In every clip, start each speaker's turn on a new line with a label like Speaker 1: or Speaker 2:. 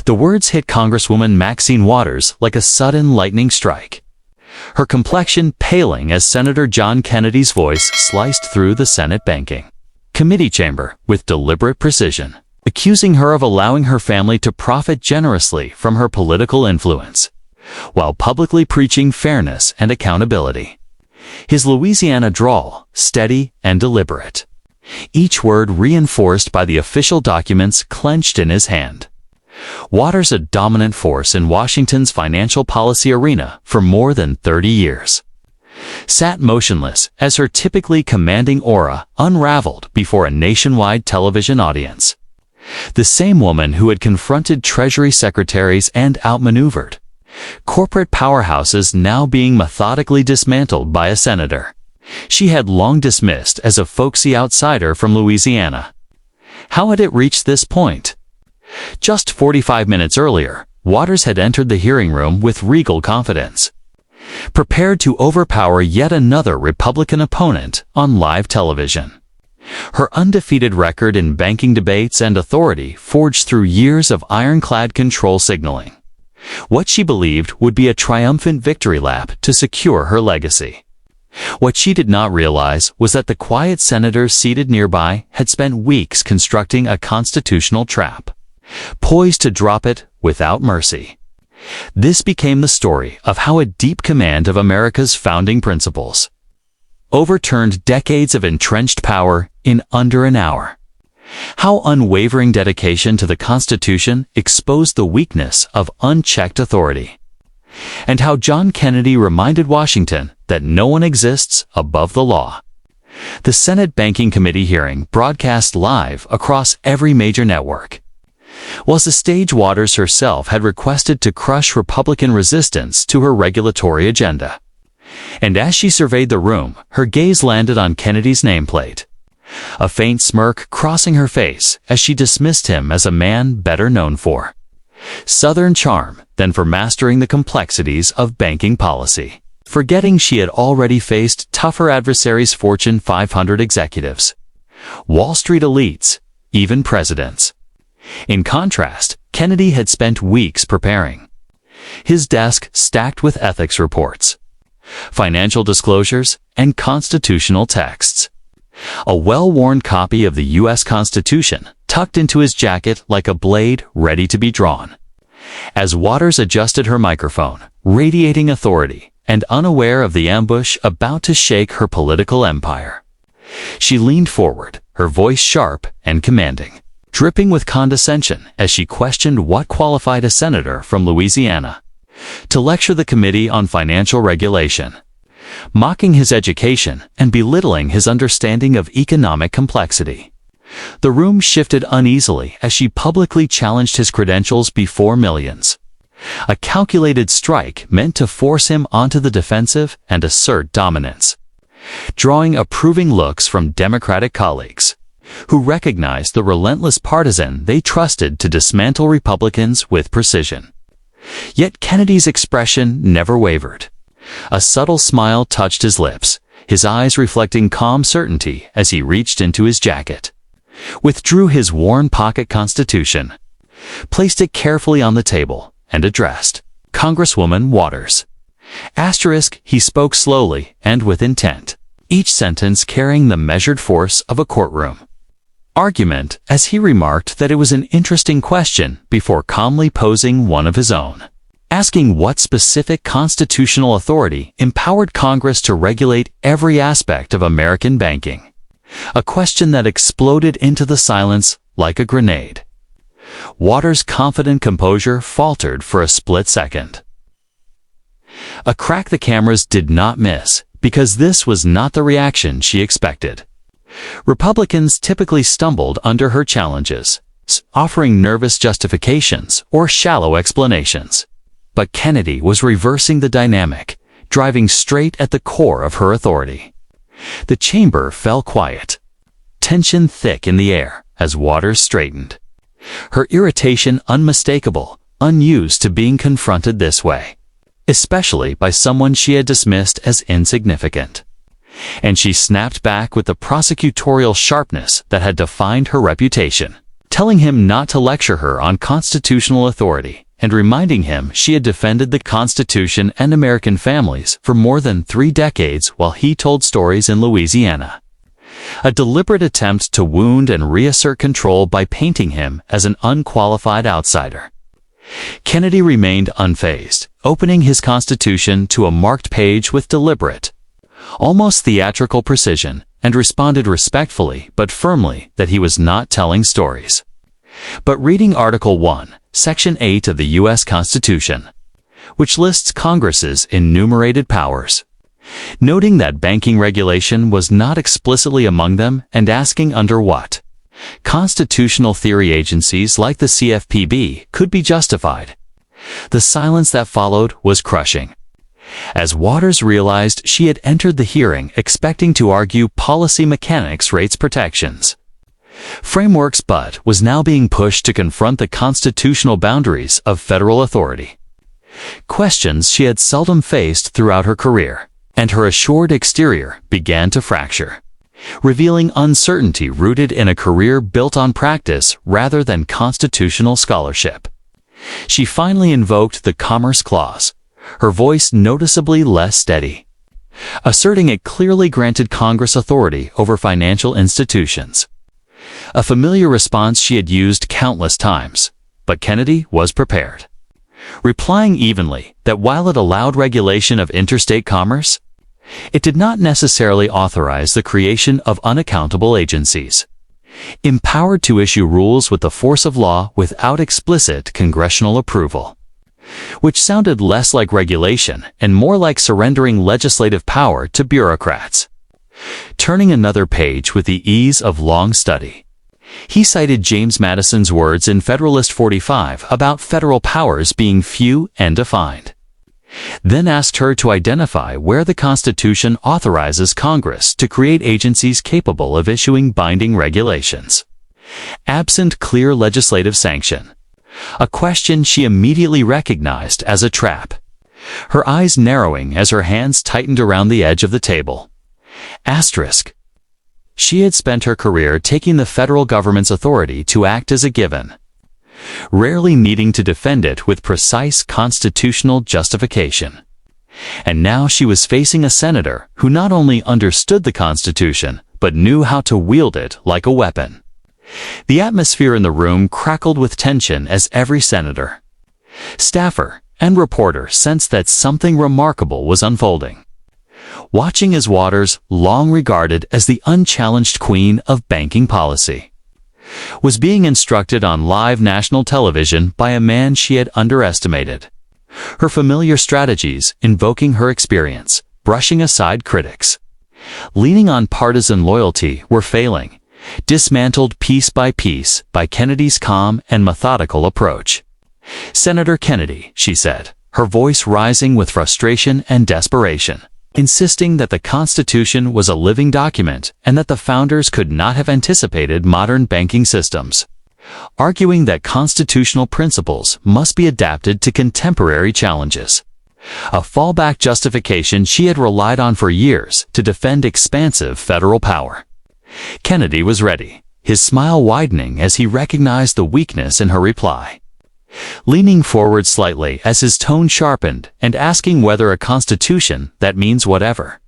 Speaker 1: The words hit Congresswoman Maxine Waters like a sudden lightning strike, her complexion paling as Senator John Kennedy's voice sliced through the Senate banking committee chamber with deliberate precision, accusing her of allowing her family to profit generously from her political influence, while publicly preaching fairness and accountability. His Louisiana drawl, steady and deliberate, each word reinforced by the official documents clenched in his hand. Waters, a dominant force in Washington's financial policy arena for more than 30 years, sat motionless as her typically commanding aura unraveled before a nationwide television audience. The same woman who had confronted Treasury secretaries and outmaneuvered corporate powerhouses now being methodically dismantled by a senator she had long dismissed as a folksy outsider from Louisiana. How had it reached this point? Just 45 minutes earlier, Waters had entered the hearing room with regal confidence, prepared to overpower yet another Republican opponent on live television. Her undefeated record in banking debates and authority forged through years of ironclad control signaling what she believed would be a triumphant victory lap to secure her legacy. What she did not realize was that the quiet senators seated nearby had spent weeks constructing a constitutional trap, poised to drop it without mercy. This became the story of how a deep command of America's founding principles overturned decades of entrenched power in under an hour. How unwavering dedication to the Constitution exposed the weakness of unchecked authority. And how John Kennedy reminded Washington that no one exists above the law. The Senate Banking Committee hearing broadcast live across every major network, was the stage Waters herself had requested to crush Republican resistance to her regulatory agenda. And as she surveyed the room, her gaze landed on Kennedy's nameplate, a faint smirk crossing her face as she dismissed him as a man better known for Southern charm than for mastering the complexities of banking policy, forgetting she had already faced tougher adversaries: Fortune 500 executives, Wall Street elites, even presidents. In contrast, Kennedy had spent weeks preparing, his desk stacked with ethics reports, financial disclosures, and constitutional texts. A well-worn copy of the U.S. Constitution tucked into his jacket like a blade ready to be drawn. As Waters adjusted her microphone, radiating authority and unaware of the ambush about to shake her political empire, she leaned forward, her voice sharp and commanding, dripping with condescension as she questioned what qualified a senator from Louisiana to lecture the committee on financial regulation, mocking his education and belittling his understanding of economic complexity. The room shifted uneasily as she publicly challenged his credentials before millions, a calculated strike meant to force him onto the defensive and assert dominance, drawing approving looks from Democratic colleagues who recognized the relentless partisan they trusted to dismantle Republicans with precision. Yet Kennedy's expression never wavered. A subtle smile touched his lips, his eyes reflecting calm certainty as he reached into his jacket, withdrew his worn pocket Constitution, placed it carefully on the table, and addressed Congresswoman Waters. He spoke slowly and with intent, each sentence carrying the measured force of a courtroom argument, as he remarked that it was an interesting question before calmly posing one of his own, asking what specific constitutional authority empowered Congress to regulate every aspect of American banking, a question that exploded into the silence like a grenade. Waters' confident composure faltered for a split second. A crack the cameras did not miss, because this was not the reaction she expected. Republicans typically stumbled under her challenges, offering nervous justifications or shallow explanations. But Kennedy was reversing the dynamic, driving straight at the core of her authority. The chamber fell quiet, tension thick in the air as Waters straightened, her irritation unmistakable, unused to being confronted this way, especially by someone she had dismissed as insignificant. And she snapped back with the prosecutorial sharpness that had defined her reputation. telling him not to lecture her on constitutional authority and reminding him she had defended the Constitution and American families for more than 3 decades while he told stories in Louisiana. A deliberate attempt to wound and reassert control by painting him as an unqualified outsider. Kennedy remained unfazed, opening his Constitution to a marked page with deliberate, almost theatrical precision, and responded respectfully but firmly that he was not telling stories, but reading Article 1, Section 8 of the U.S. Constitution, which lists Congress's enumerated powers, noting that banking regulation was not explicitly among them and asking under what constitutional theory agencies like the CFPB could be justified. The silence that followed was crushing, as Waters realized she had entered the hearing expecting to argue policy mechanics rates protections, frameworks, but was now being pushed to confront the constitutional boundaries of federal authority. Questions she had seldom faced throughout her career, and her assured exterior began to fracture, revealing uncertainty rooted in a career built on practice rather than constitutional scholarship. She finally invoked the Commerce Clause, her voice noticeably less steady, asserting it clearly granted Congress authority over financial institutions. A familiar response she had used countless times, but Kennedy was prepared, replying evenly that while it allowed regulation of interstate commerce, it did not necessarily authorize the creation of unaccountable agencies, empowered to issue rules with the force of law without explicit congressional approval, which sounded less like regulation and more like surrendering legislative power to bureaucrats. Turning another page with the ease of long study, he cited James Madison's words in Federalist 45 about federal powers being few and defined, then asked her to identify where the Constitution authorizes Congress to create agencies capable of issuing binding regulations, absent clear legislative sanction, a question she immediately recognized as a trap, her eyes narrowing as her hands tightened around the edge of the table. Asterisk. She had spent her career taking the federal government's authority to act as a given, rarely needing to defend it with precise constitutional justification. And now she was facing a senator who not only understood the Constitution, but knew how to wield it like a weapon. The atmosphere in the room crackled with tension as every senator, staffer, and reporter sensed that something remarkable was unfolding. Watching as Waters, long regarded as the unchallenged queen of banking policy, was being instructed on live national television by a man she had underestimated. Her familiar strategies, invoking her experience, brushing aside critics, leaning on partisan loyalty, were failing, dismantled piece by piece by Kennedy's calm and methodical approach. "Senator Kennedy," she said, her voice rising with frustration and desperation, insisting that the Constitution was a living document and that the founders could not have anticipated modern banking systems, arguing that constitutional principles must be adapted to contemporary challenges, a fallback justification she had relied on for years to defend expansive federal power. Kennedy was ready, his smile widening as he recognized the weakness in her reply, leaning forward slightly as his tone sharpened and asking whether a constitution that means whatever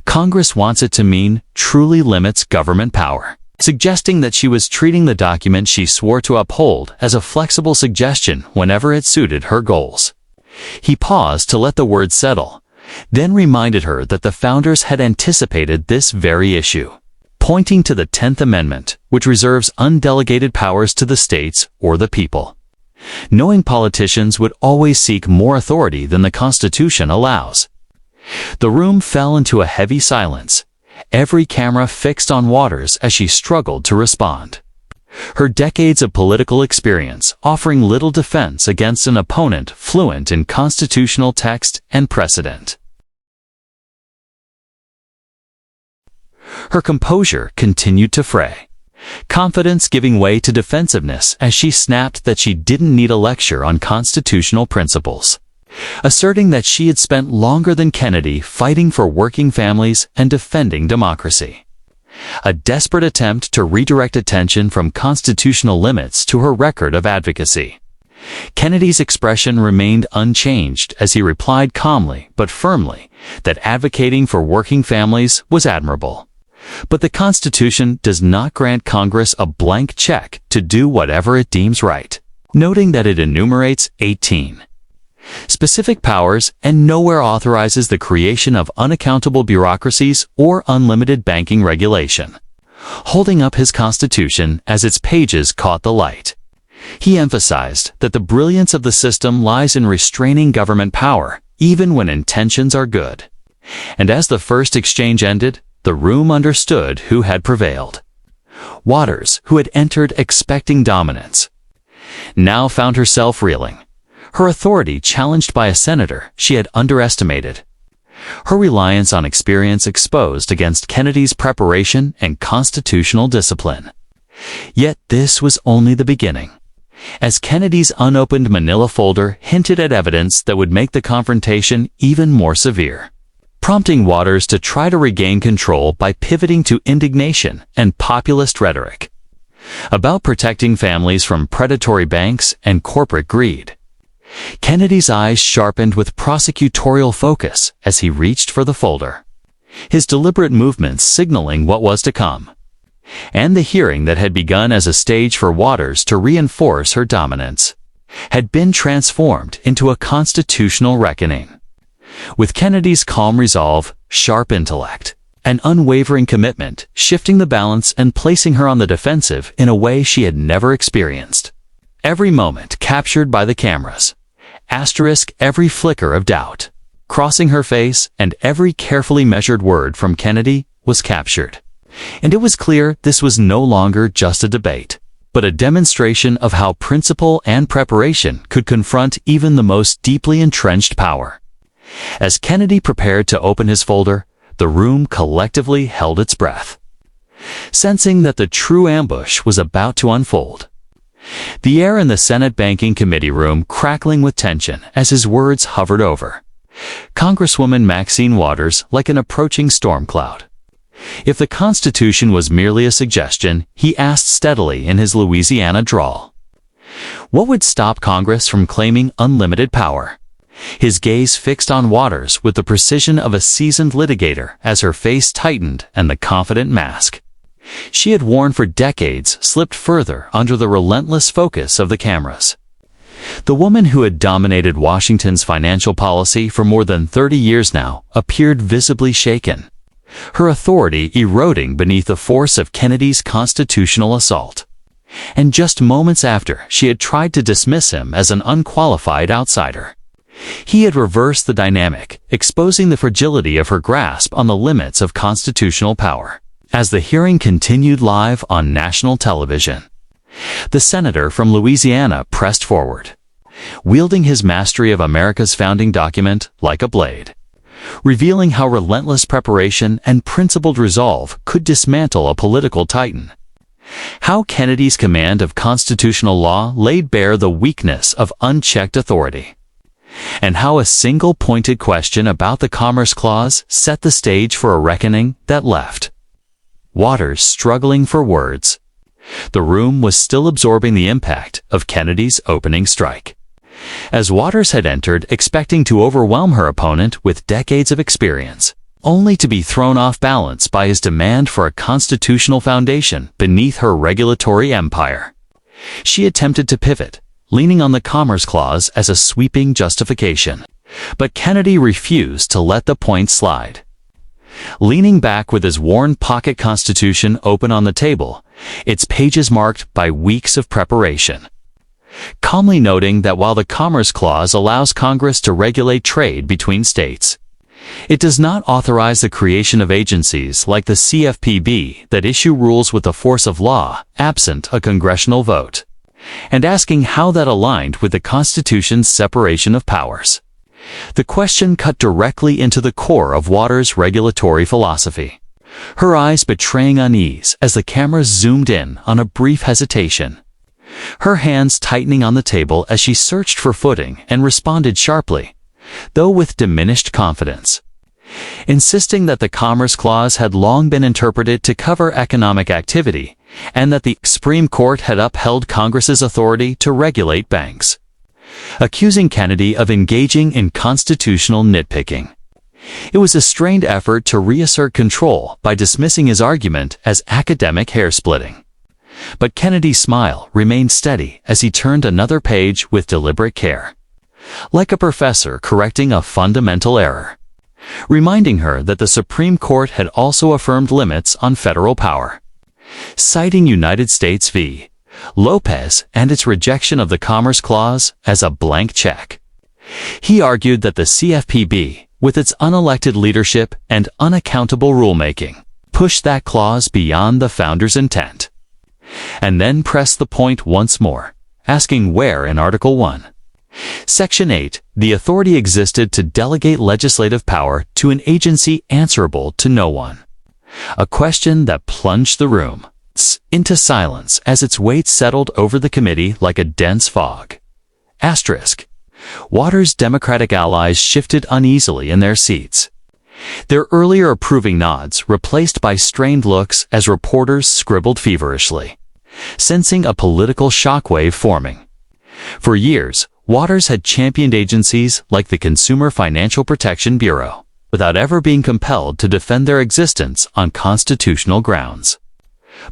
Speaker 1: Congress wants it to mean truly limits government power, suggesting that she was treating the document she swore to uphold as a flexible suggestion whenever it suited her goals. He paused to let the words settle, then reminded her that the founders had anticipated this very issue, pointing to the 10th Amendment, which reserves undelegated powers to the states or the people, knowing politicians would always seek more authority than the Constitution allows. The room fell into a heavy silence, every camera fixed on Waters as she struggled to respond, her decades of political experience offering little defense against an opponent fluent in constitutional text and precedent. Her composure continued to fray, confidence giving way to defensiveness as she snapped that she didn't need a lecture on constitutional principles, asserting that she had spent longer than Kennedy fighting for working families and defending democracy. a desperate attempt to redirect attention from constitutional limits to her record of advocacy. Kennedy's expression remained unchanged as he replied calmly but firmly that advocating for working families was admirable. But the Constitution does not grant Congress a blank check to do whatever it deems right, noting that it enumerates 18 specific powers and nowhere authorizes the creation of unaccountable bureaucracies or unlimited banking regulation. Holding up his Constitution as its pages caught the light, he emphasized that the brilliance of the system lies in restraining government power, even when intentions are good. And as the first exchange ended, the room understood who had prevailed. Waters, who had entered expecting dominance, now found herself reeling, her authority challenged by a senator she had underestimated, her reliance on experience exposed against Kennedy's preparation and constitutional discipline. Yet this was only the beginning, as Kennedy's unopened manila folder hinted at evidence that would make the confrontation even more severe, prompting Waters to try to regain control by pivoting to indignation and populist rhetoric about protecting families from predatory banks and corporate greed. Kennedy's eyes sharpened with prosecutorial focus as he reached for the folder, his deliberate movements signaling what was to come, and the hearing that had begun as a stage for Waters to reinforce her dominance had been transformed into a constitutional reckoning. With Kennedy's calm resolve, sharp intellect, and unwavering commitment shifting the balance and placing her on the defensive in a way she had never experienced. Every moment captured by the cameras, every flicker of doubt crossing her face, and every carefully measured word from Kennedy was captured. And it was clear this was no longer just a debate, but a demonstration of how principle and preparation could confront even the most deeply entrenched power. As Kennedy prepared to open his folder, the room collectively held its breath, sensing that the true ambush was about to unfold. The air in the Senate Banking Committee room crackling with tension as his words hovered over Congresswoman Maxine Waters like an approaching storm cloud. If the Constitution was merely a suggestion, he asked steadily in his Louisiana drawl, what would stop Congress from claiming unlimited power? His gaze fixed on Waters with the precision of a seasoned litigator as her face tightened and the confident mask she had worn for decades slipped further under the relentless focus of the cameras. The woman who had dominated Washington's financial policy for more than 30 years now appeared visibly shaken, her authority eroding beneath the force of Kennedy's constitutional assault. And just moments after she had tried to dismiss him as an unqualified outsider, he had reversed the dynamic, exposing the fragility of her grasp on the limits of constitutional power. As the hearing continued live on national television, the senator from Louisiana pressed forward, wielding his mastery of America's founding document like a blade, revealing how relentless preparation and principled resolve could dismantle a political titan. How Kennedy's command of constitutional law laid bare the weakness of unchecked authority, and how a single pointed question about the Commerce Clause set the stage for a reckoning that left Waters struggling for words. The room was still absorbing the impact of Kennedy's opening strike, as Waters had entered expecting to overwhelm her opponent with decades of experience, only to be thrown off balance by his demand for a constitutional foundation beneath her regulatory empire. She attempted to pivot, leaning on the Commerce Clause as a sweeping justification, but Kennedy refused to let the point slide. Leaning back with his worn pocket Constitution open on the table, its pages marked by weeks of preparation, calmly noting that while the Commerce Clause allows Congress to regulate trade between states, it does not authorize the creation of agencies like the CFPB that issue rules with the force of law, absent a congressional vote, and asking how that aligned with the Constitution's separation of powers. The question cut directly into the core of Waters' regulatory philosophy, her eyes betraying unease as the cameras zoomed in on a brief hesitation, her hands tightening on the table as she searched for footing and responded sharply, though with diminished confidence. insisting that the Commerce Clause had long been interpreted to cover economic activity and that the Supreme Court had upheld Congress's authority to regulate banks, accusing Kennedy of engaging in constitutional nitpicking. It was a strained effort to reassert control by dismissing his argument as academic hair-splitting. But Kennedy's smile remained steady as he turned another page with deliberate care, like a professor correcting a fundamental error, reminding her that the Supreme Court had also affirmed limits on federal power. Citing United States v. Lopez and its rejection of the Commerce Clause as a blank check, he argued that the CFPB, with its unelected leadership and unaccountable rulemaking, pushed that clause beyond the founders' intent. And then pressed the point once more, asking where in Article 1, Section 8, the authority existed to delegate legislative power to an agency answerable to no one. A question that plunged the room into silence as its weight settled over the committee like a dense fog. Asterisk. Waters' Democratic allies shifted uneasily in their seats, their earlier approving nods replaced by strained looks as reporters scribbled feverishly, sensing a political shockwave forming. For years, Waters had championed agencies like the Consumer Financial Protection Bureau, without ever being compelled to defend their existence on constitutional grounds.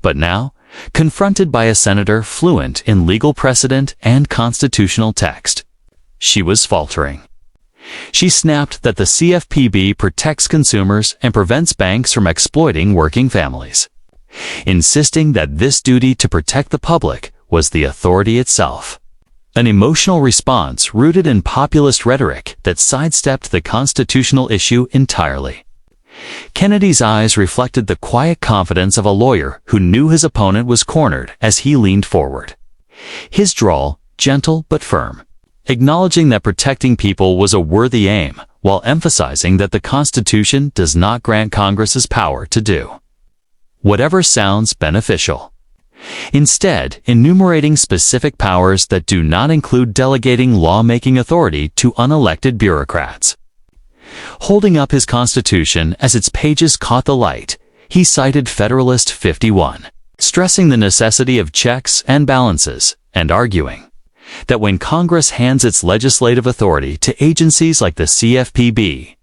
Speaker 1: But now, confronted by a senator fluent in legal precedent and constitutional text, she was faltering. She snapped that the CFPB protects consumers and prevents banks from exploiting working families, insisting that this duty to protect the public was the authority itself. An emotional response rooted in populist rhetoric that sidestepped the constitutional issue entirely. Kennedy's eyes reflected the quiet confidence of a lawyer who knew his opponent was cornered as he leaned forward. His drawl, gentle but firm, acknowledging that protecting people was a worthy aim, while emphasizing that the Constitution does not grant Congress's power to do whatever sounds beneficial, instead enumerating specific powers that do not include delegating lawmaking authority to unelected bureaucrats. Holding up his Constitution as its pages caught the light, he cited Federalist 51, stressing the necessity of checks and balances, and arguing that when Congress hands its legislative authority to agencies like the CFPB,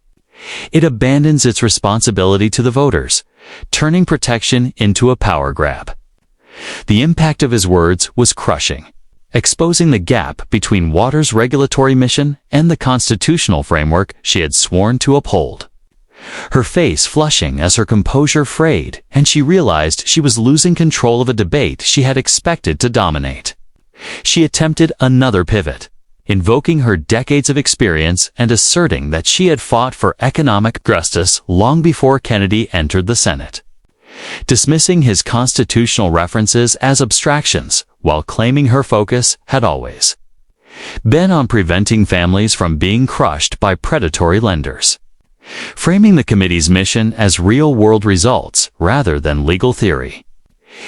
Speaker 1: it abandons its responsibility to the voters, turning protection into a power grab. The impact of his words was crushing, exposing the gap between Waters' regulatory mission and the constitutional framework she had sworn to uphold. Her face flushing as her composure frayed, and she realized she was losing control of a debate she had expected to dominate. She attempted another pivot, invoking her decades of experience and asserting that she had fought for economic justice long before Kennedy entered the Senate, dismissing his constitutional references as abstractions while claiming her focus had always been on preventing families from being crushed by predatory lenders, framing the committee's mission as real-world results rather than legal theory.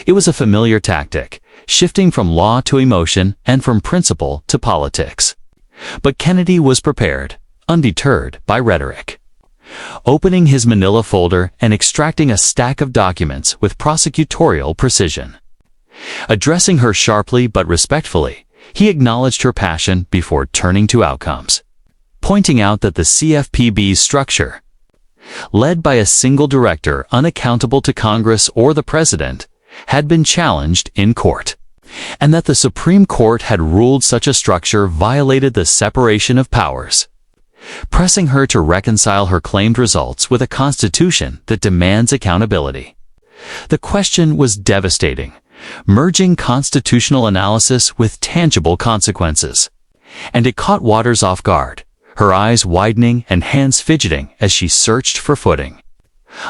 Speaker 1: It was a familiar tactic, shifting from law to emotion and from principle to politics. But Kennedy was prepared, undeterred by rhetoric. Opening his manila folder and extracting a stack of documents with prosecutorial precision. Addressing her sharply but respectfully, he acknowledged her passion before turning to outcomes, pointing out that the CFPB's structure, led by a single director unaccountable to Congress or the President, had been challenged in court, and that the Supreme Court had ruled such a structure violated the separation of powers, pressing her to reconcile her claimed results with a constitution that demands accountability. The question was devastating, merging constitutional analysis with tangible consequences, and it caught Waters off guard, her eyes widening and hands fidgeting as she searched for footing.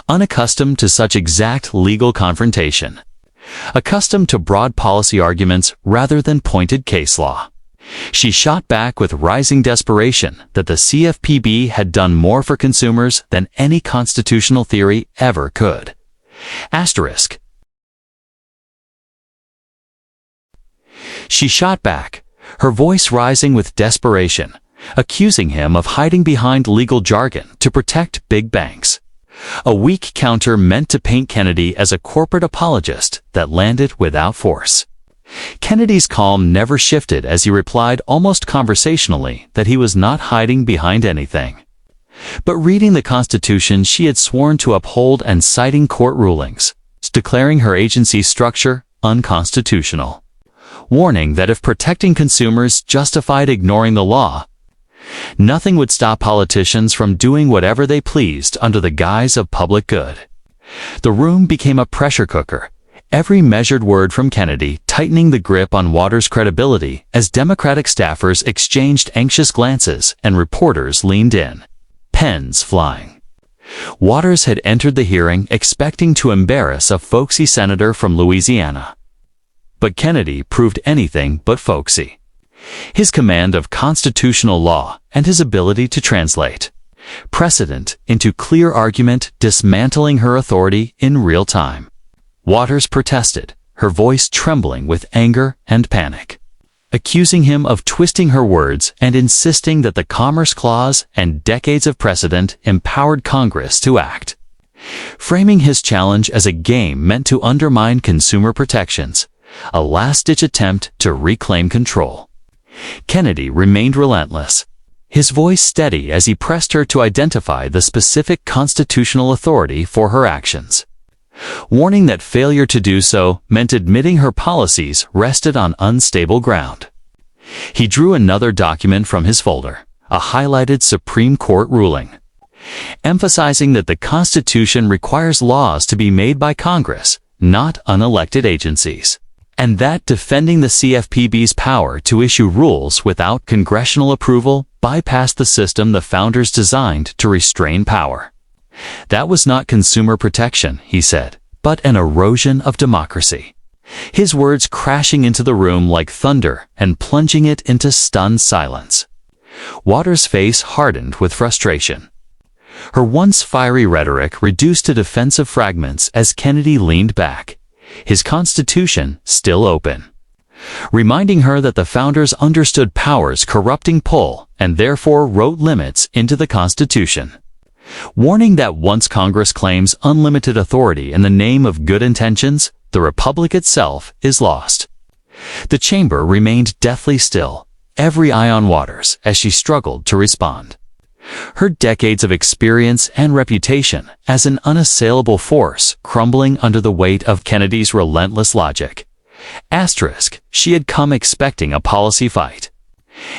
Speaker 1: Unaccustomed to such exact legal confrontation, accustomed to broad policy arguments rather than pointed case law, she shot back with rising desperation that the CFPB had done more for consumers than any constitutional theory ever could. Asterisk. She shot back, her voice rising with desperation, accusing him of hiding behind legal jargon to protect big banks. A weak counter meant to paint Kennedy as a corporate apologist that landed without force. Kennedy's calm never shifted as he replied almost conversationally that he was not hiding behind anything, but reading the Constitution she had sworn to uphold and citing court rulings, declaring her agency's structure unconstitutional, warning that if protecting consumers justified ignoring the law, nothing would stop politicians from doing whatever they pleased under the guise of public good. The room became a pressure cooker, every measured word from Kennedy tightening the grip on Waters' credibility as Democratic staffers exchanged anxious glances and reporters leaned in, pens flying. Waters had entered the hearing expecting to embarrass a folksy senator from Louisiana. But Kennedy proved anything but folksy. His command of constitutional law and his ability to translate precedent into clear argument, dismantling her authority in real time. Waters protested, her voice trembling with anger and panic, accusing him of twisting her words and insisting that the Commerce Clause and decades of precedent empowered Congress to act. Framing his challenge as a game meant to undermine consumer protections, a last-ditch attempt to reclaim control. Kennedy remained relentless, his voice steady as he pressed her to identify the specific constitutional authority for her actions, warning that failure to do so meant admitting her policies rested on unstable ground. He drew another document from his folder, a highlighted Supreme Court ruling, emphasizing that the Constitution requires laws to be made by Congress, not unelected agencies, and that defending the CFPB's power to issue rules without congressional approval bypassed the system the founders designed to restrain power. That was not consumer protection, he said, but an erosion of democracy. His words crashing into the room like thunder and plunging it into stunned silence. Waters' face hardened with frustration. Her once fiery rhetoric reduced to defensive fragments as Kennedy leaned back, his Constitution still open, reminding her that the founders understood power's corrupting pull and therefore wrote limits into the Constitution, warning that once Congress claims unlimited authority in the name of good intentions, the Republic itself is lost. The chamber remained deathly still, every eye on Waters as she struggled to respond. Her decades of experience and reputation as an unassailable force crumbling under the weight of Kennedy's relentless logic. She had come expecting a policy fight,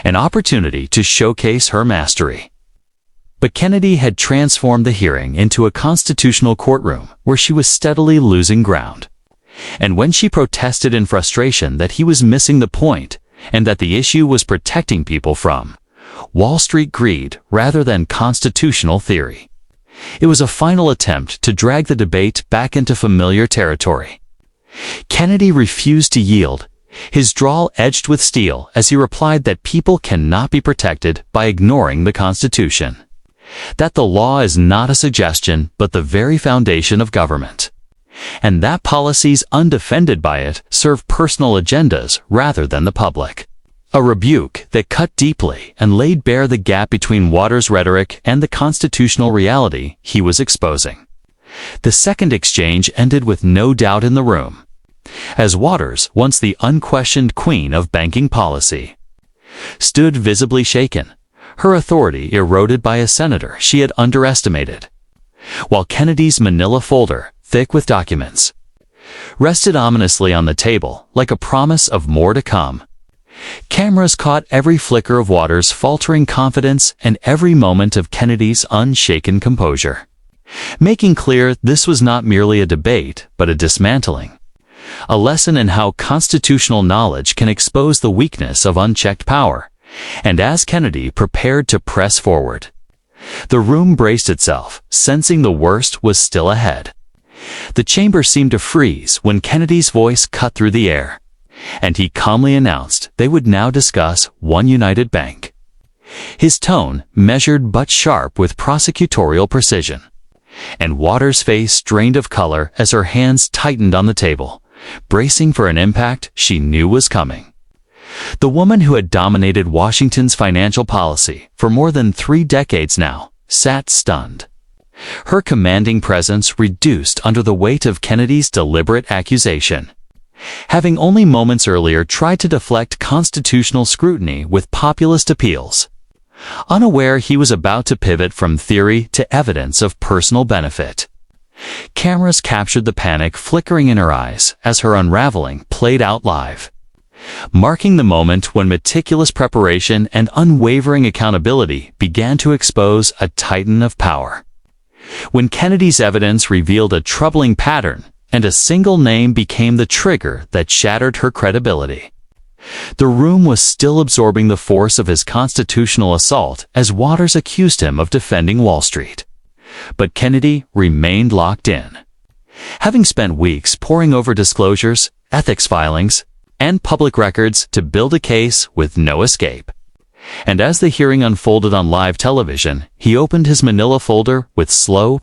Speaker 1: an opportunity to showcase her mastery. But Kennedy had transformed the hearing into a constitutional courtroom where she was steadily losing ground. And when she protested in frustration that he was missing the point and that the issue was protecting people from Wall Street greed rather than constitutional theory, it was a final attempt to drag the debate back into familiar territory. Kennedy refused to yield, his drawl edged with steel as he replied that people cannot be protected by ignoring the Constitution, that the law is not a suggestion but the very foundation of government, and that policies undefended by it serve personal agendas rather than the public. A rebuke that cut deeply and laid bare the gap between Waters' rhetoric and the constitutional reality he was exposing. The second exchange ended with no doubt in the room, as Waters, once the unquestioned queen of banking policy, stood visibly shaken, her authority eroded by a senator she had underestimated, while Kennedy's manila folder, thick with documents, rested ominously on the table like a promise of more to come. Cameras caught every flicker of Waters' faltering confidence and every moment of Kennedy's unshaken composure, making clear this was not merely a debate but a dismantling, a lesson in how constitutional knowledge can expose the weakness of unchecked power. And as Kennedy prepared to press forward, the room braced itself, sensing the worst was still ahead. The chamber seemed to freeze when Kennedy's voice cut through the air, and he calmly announced they would now discuss One United Bank. His tone measured but sharp with prosecutorial precision, and Waters' face drained of color as her hands tightened on the table, bracing for an impact she knew was coming. The woman who had dominated Washington's financial policy for more than 3 decades now sat stunned. Her commanding presence reduced under the weight of Kennedy's deliberate accusation. Having only moments earlier tried to deflect constitutional scrutiny with populist appeals, unaware he was about to pivot from theory to evidence of personal benefit. Cameras captured the panic flickering in her eyes as her unraveling played out live, marking the moment when meticulous preparation and unwavering accountability began to expose a titan of power. When Kennedy's evidence revealed a troubling pattern, and a single name became the trigger that shattered her credibility. The room was still absorbing the force of his constitutional assault as Waters accused him of defending Wall Street. But Kennedy remained locked in. Having spent weeks poring over disclosures, ethics filings, and public records to build a case with no escape. And as the hearing unfolded on live television, he opened his manila folder with slow,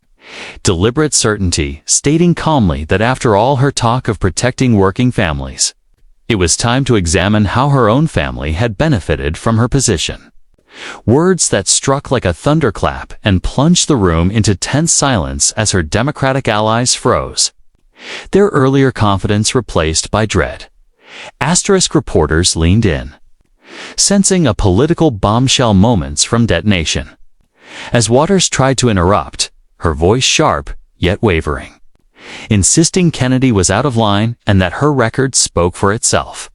Speaker 1: deliberate certainty, stating calmly that after all her talk of protecting working families, it was time to examine how her own family had benefited from her position. Words that struck like a thunderclap and plunged the room into tense silence as her Democratic allies froze, their earlier confidence replaced by dread. Asterisk reporters leaned in, sensing a political bombshell moments from detonation. As Waters tried to interrupt, her voice sharp, yet wavering, insisting Kennedy was out of line and that her record spoke for itself.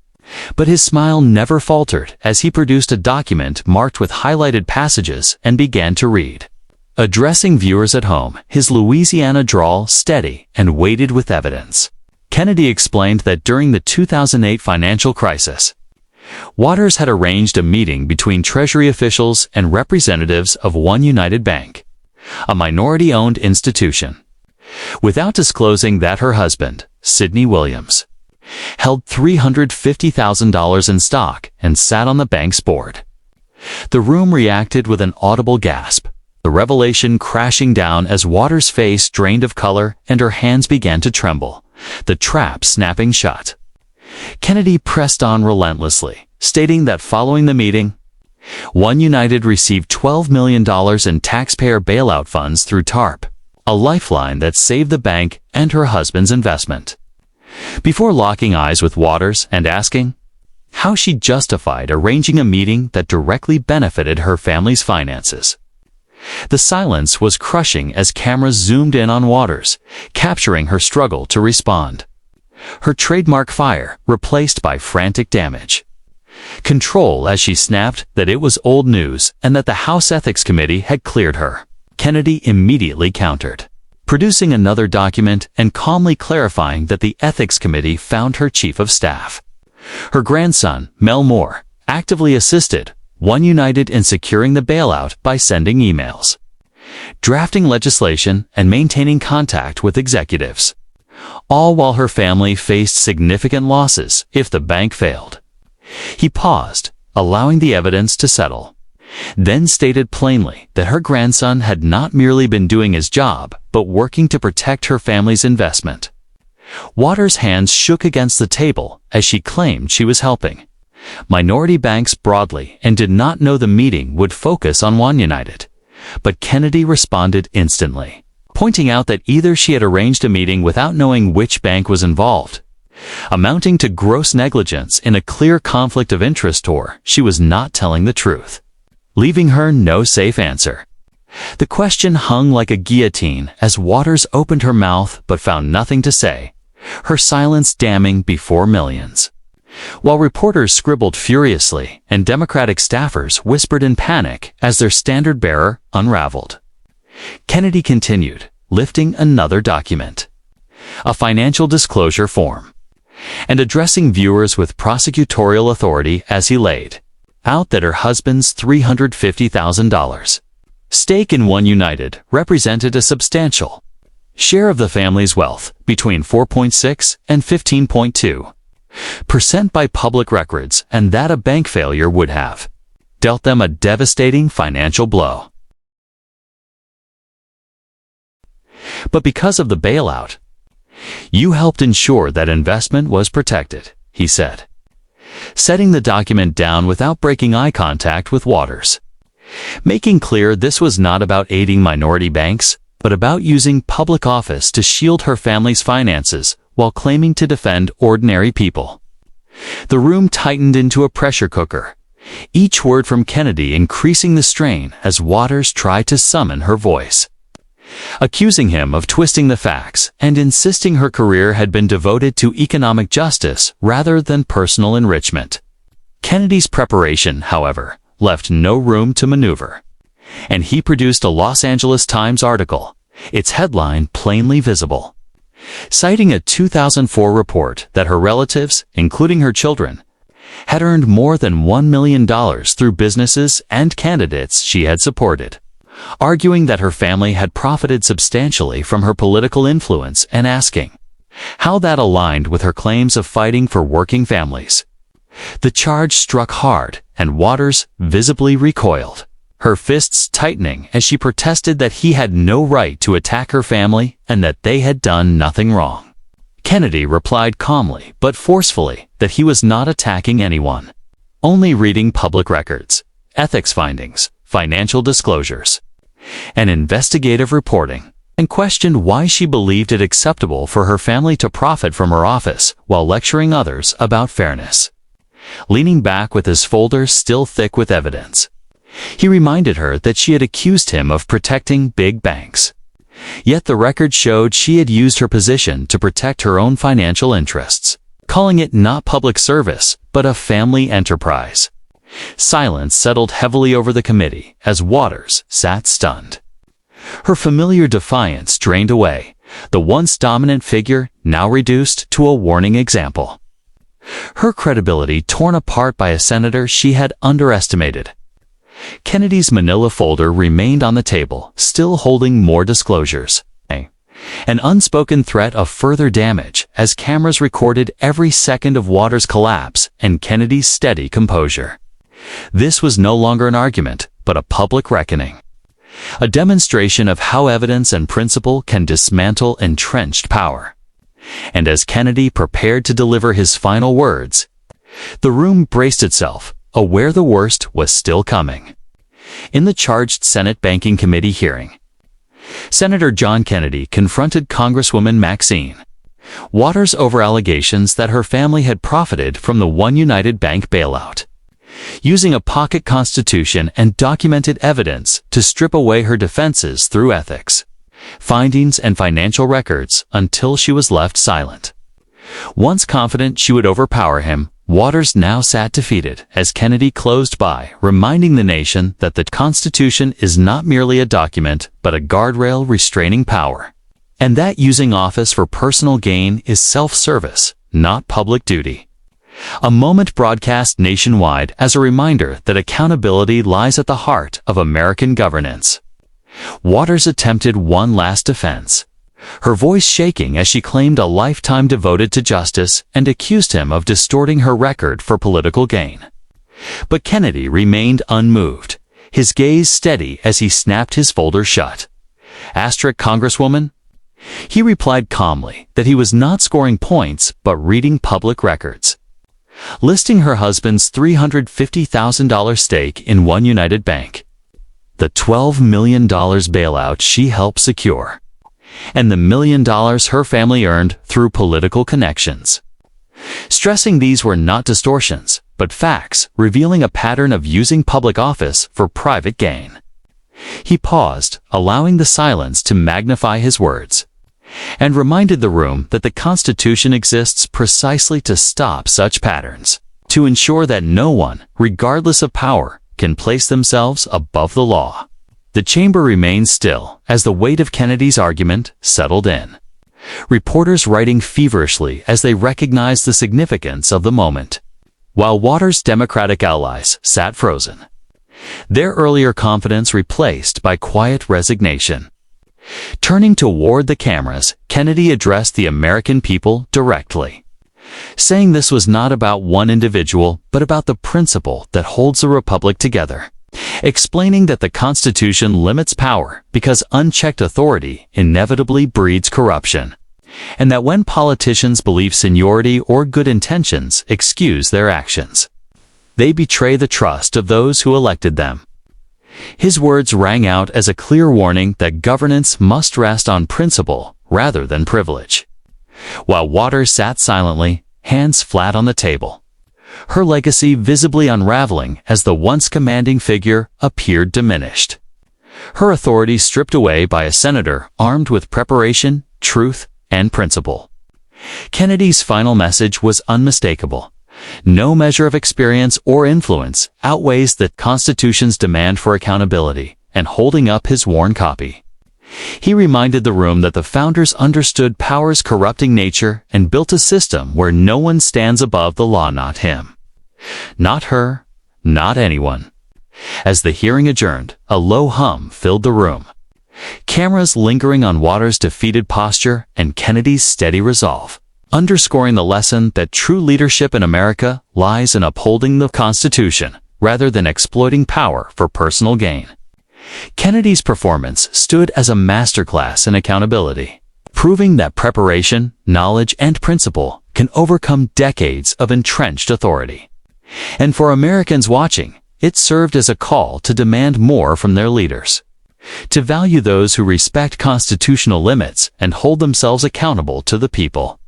Speaker 1: But his smile never faltered as he produced a document marked with highlighted passages and began to read. Addressing viewers at home, his Louisiana drawl steady and weighted with evidence, Kennedy explained that during the 2008 financial crisis, Waters had arranged a meeting between Treasury officials and representatives of One United Bank, a minority-owned institution, without disclosing that her husband, Sidney Williams, held $350,000 in stock and sat on the bank's board. The room reacted with an audible gasp, the revelation crashing down as Waters' face drained of color and her hands began to tremble, the trap snapping shut. Kennedy pressed on relentlessly, stating that following the meeting, One United received $12 million in taxpayer bailout funds through TARP, a lifeline that saved the bank and her husband's investment. Before locking eyes with Waters and asking how she justified arranging a meeting that directly benefited her family's finances. The silence was crushing as cameras zoomed in on Waters, capturing her struggle to respond. Her trademark fire replaced by frantic damage. Control as she snapped that it was old news and that the House Ethics Committee had cleared her. Kennedy immediately countered, producing another document and calmly clarifying that the Ethics Committee found her chief of staff, her grandson, Mel Moore, actively assisted One United in securing the bailout by sending emails, drafting legislation, and maintaining contact with executives, all while her family faced significant losses if the bank failed. He paused, allowing the evidence to settle, then stated plainly that her grandson had not merely been doing his job, but working to protect her family's investment. Waters' hands shook against the table as she claimed she was helping minority banks broadly and did not know the meeting would focus on One United. But Kennedy responded instantly, pointing out that either she had arranged a meeting without knowing which bank was involved, amounting to gross negligence in a clear conflict of interest, or she was not telling the truth, leaving her no safe answer. The question hung like a guillotine as Waters opened her mouth but found nothing to say, her silence damning before millions. While reporters scribbled furiously and Democratic staffers whispered in panic as their standard-bearer unraveled, Kennedy continued, lifting another document, a financial disclosure form, and addressing viewers with prosecutorial authority as he laid out that her husband's $350,000 stake in One United represented a substantial share of the family's wealth, between 4.6 and 15.2% by public records, and that a bank failure would have dealt them a devastating financial blow. But because of the bailout, you helped ensure that investment was protected, he said. setting the document down without breaking eye contact with Waters, making clear this was not about aiding minority banks, but about using public office to shield her family's finances while claiming to defend ordinary people. The room tightened into a pressure cooker, each word from Kennedy increasing the strain as Waters tried to summon her voice, accusing him of twisting the facts and insisting her career had been devoted to economic justice rather than personal enrichment. Kennedy's preparation, however, left no room to maneuver, and he produced a Los Angeles Times article, its headline plainly visible, citing a 2004 report that her relatives, including her children, had earned more than $1 million through businesses and candidates she had supported, arguing that her family had profited substantially from her political influence and asking how that aligned with her claims of fighting for working families. The charge struck hard, and Waters visibly recoiled, her fists tightening as she protested that he had no right to attack her family and that they had done nothing wrong. Kennedy replied calmly but forcefully that he was not attacking anyone, only reading public records, ethics findings, financial disclosures, and investigative reporting, and questioned why she believed it acceptable for her family to profit from her office while lecturing others about fairness. Leaning back with his folder still thick with evidence, he reminded her that she had accused him of protecting big banks. Yet the record showed she had used her position to protect her own financial interests, calling it not public service, but a family enterprise. Silence settled heavily over the committee as Waters sat stunned. Her familiar defiance drained away, the once dominant figure now reduced to a warning example. Her credibility torn apart by a senator she had underestimated. Kennedy's manila folder remained on the table, still holding more disclosures. An unspoken threat of further damage as cameras recorded every second of Waters' collapse and Kennedy's steady composure. This was no longer an argument, but a public reckoning. A demonstration of how evidence and principle can dismantle entrenched power. And as Kennedy prepared to deliver his final words, the room braced itself, aware the worst was still coming. In the charged Senate Banking Committee hearing, Senator John Kennedy confronted Congresswoman Maxine Waters over allegations that her family had profited from the One United Bank bailout, using a pocket constitution and documented evidence to strip away her defenses through ethics, findings, and financial records until she was left silent. Once confident she would overpower him, Waters now sat defeated as Kennedy closed by, reminding the nation that the Constitution is not merely a document but a guardrail restraining power, and that using office for personal gain is self-service, not public duty. A moment broadcast nationwide as a reminder that accountability lies at the heart of American governance. Waters attempted one last defense, her voice shaking as she claimed a lifetime devoted to justice and accused him of distorting her record for political gain. But Kennedy remained unmoved, his gaze steady as he snapped his folder shut. Congresswoman? He replied calmly that he was not scoring points but reading public records, listing her husband's $350,000 stake in One United Bank, the $12 million bailout she helped secure, and the $1 million her family earned through political connections, stressing these were not distortions, but facts revealing a pattern of using public office for private gain. He paused, allowing the silence to magnify his words, and reminded the room that the Constitution exists precisely to stop such patterns, to ensure that no one, regardless of power, can place themselves above the law. The chamber remained still as the weight of Kennedy's argument settled in, reporters writing feverishly as they recognized the significance of the moment, while Waters' Democratic allies sat frozen, their earlier confidence replaced by quiet resignation. Turning toward the cameras, Kennedy addressed the American people directly, saying this was not about one individual but about the principle that holds the republic together, explaining that the Constitution limits power because unchecked authority inevitably breeds corruption. and that when politicians believe seniority or good intentions excuse their actions, they betray the trust of those who elected them. His words rang out as a clear warning that governance must rest on principle rather than privilege. While Waters sat silently, hands flat on the table, her legacy visibly unraveling as the once commanding figure appeared diminished. Her authority stripped away by a senator armed with preparation, truth, and principle. Kennedy's final message was unmistakable. No measure of experience or influence outweighs the Constitution's demand for accountability, and holding up his worn copy, he reminded the room that the founders understood power's corrupting nature and built a system where no one stands above the law, not him. Not her, not anyone. As the hearing adjourned, a low hum filled the room. Cameras lingering on Waters' defeated posture and Kennedy's steady resolve, underscoring the lesson that true leadership in America lies in upholding the Constitution rather than exploiting power for personal gain. Kennedy's performance stood as a masterclass in accountability, proving that preparation, knowledge, and principle can overcome decades of entrenched authority. And for Americans watching, it served as a call to demand more from their leaders, to value those who respect constitutional limits and hold themselves accountable to the people.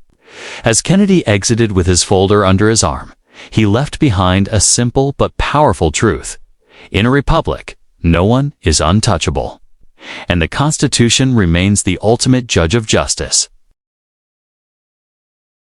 Speaker 1: As Kennedy exited with his folder under his arm, he left behind a simple but powerful truth. In a republic, no one is untouchable, and the Constitution remains the ultimate judge of justice.